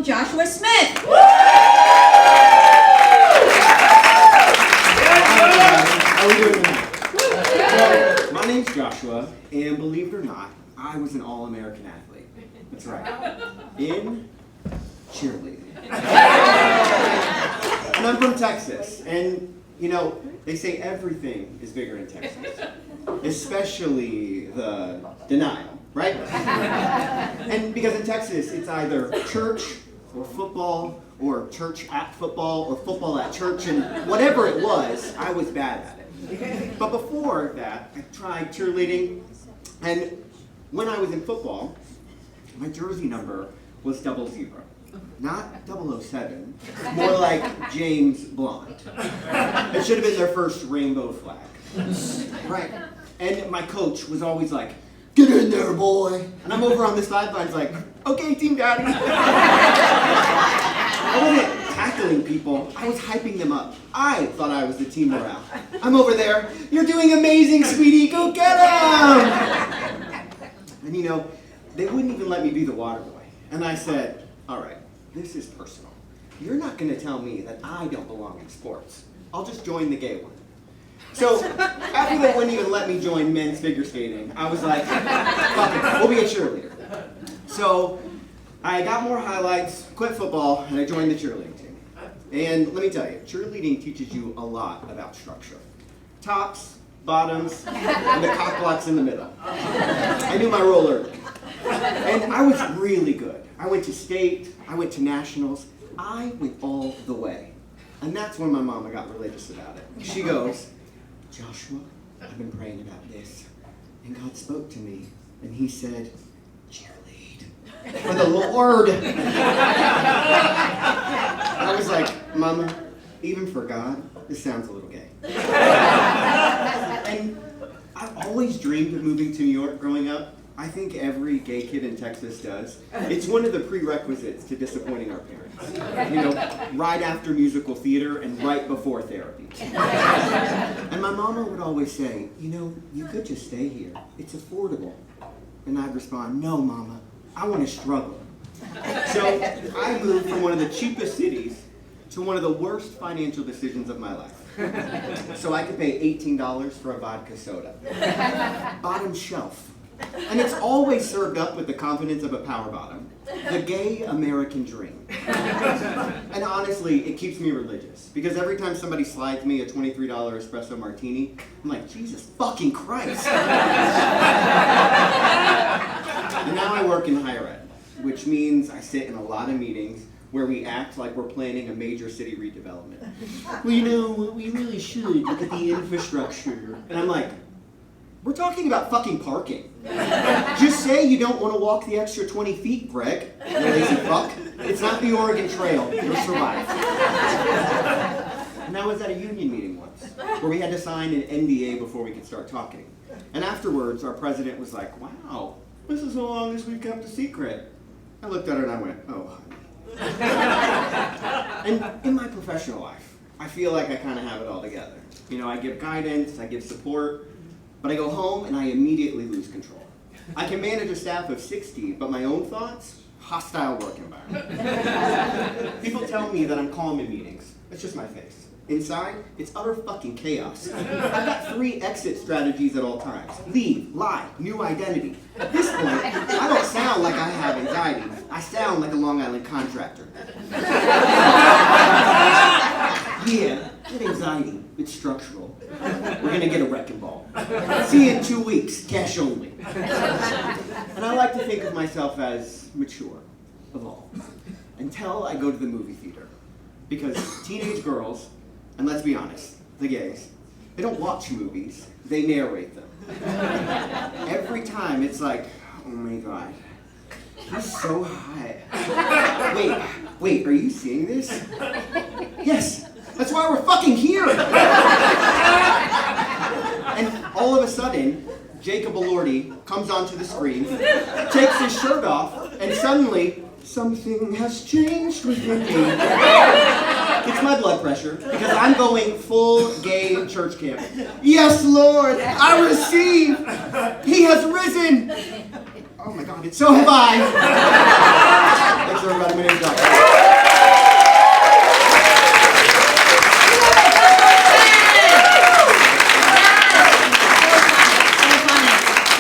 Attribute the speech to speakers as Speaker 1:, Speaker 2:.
Speaker 1: Joshua Smith.
Speaker 2: How are we doing tonight? My name's Joshua, and believe it or not, I was an All-American athlete. That's right. In cheerleading. And I'm from Texas, and you know, they say everything is bigger in Texas. Especially the denial, right? And because in Texas, it's either church or football, or church at football, or football at church, and whatever it was, I was bad at it. But before that, I tried cheerleading, and when I was in football, my jersey number was 00. Not 007, more like James Blunt. It should have been their first rainbow flag. Right. And my coach was always like, "Get in there, boy." And I'm over on the sidelines like, "Okay, Team Daddy." I wasn't tackling people, I was hyping them up. I thought I was the team morale. I'm over there, "You're doing amazing, sweetie, go get him!" And you know, they wouldn't even let me be the water boy. And I said, "All right, this is personal. You're not going to tell me that I don't belong in sports. I'll just join the gay one." So, after they wouldn't even let me join men's figure skating, I was like, "Fuck it, we'll be a cheerleader." So, I got more highlights, quit football, and I joined the cheerleading team. And let me tell you, cheerleading teaches you a lot about structure. Tops, bottoms, and the cock blocks in the middle. I knew my role early. And I was really good. I went to state, I went to nationals, I went all the way. And that's when my mama got religious about it. She goes, "Joshua, I've been praying about this, and God spoke to me, and he said, cheerlead for the Lord." I was like, "Mama, even for God, this sounds a little gay." And I've always dreamed of moving to New York growing up. I think every gay kid in Texas does. It's one of the prerequisites to disappointing our parents. You know, right after musical theater and right before therapy. And my mama would always say, "You know, you could just stay here. It's affordable." And I'd respond, "No, Mama, I want to struggle." So I moved from one of the cheapest cities to one of the worst financial decisions of my life. So I could pay $18 for a vodka soda. Bottom shelf. And it's always served up with the confidence of a power bottom. The gay American dream. And honestly, it keeps me religious. Because every time somebody slides me a $23 espresso martini, I'm like, Jesus fucking Christ. And now I work in higher ed, which means I sit in a lot of meetings where we act like we're planning a major city redevelopment. Well, you know, we really should look at the infrastructure. And I'm like, we're talking about fucking parking. Just say you don't want to walk the extra 20 feet, Greg. You lazy fuck. It's not the Oregon Trail. You'll survive. And I was at a union meeting once, where we had to sign an NDA before we could start talking. And afterwards, our president was like, "Wow, this is the longest we've kept a secret." I looked at her and I went, "Oh, honey." And in my professional life, I feel like I kind of have it all together. You know, I give guidance, I give support, but I go home and I immediately lose control. I can manage a staff of 60, but my own thoughts, hostile work environment. People tell me that I'm calm in meetings. It's just my face. Inside, it's utter fucking chaos. I've got 3 exit strategies at all times. Leave, lie, new identity. At this point, I don't sound like I have anxiety. I sound like a Long Island contractor. Yeah, get anxiety. It's structural. We're gonna get a wrecking ball. See you in 2 weeks, cash only. And I like to think of myself as mature, evolved, until I go to the movie theater. Because teenage girls, and let's be honest, the gays, they don't watch movies, they narrate them. Every time it's like, "Oh my God, he's so hot. Wait, are you seeing this? Yes, that's why we're fucking here." And all of a sudden, Jacob Elordi comes onto the screen, takes his shirt off, and suddenly, something has changed within me. It's my blood pressure, because I'm going full gay church camp. Yes, Lord, I receive. He has risen. Oh my God, so have I. Thanks everybody, my name's Doug.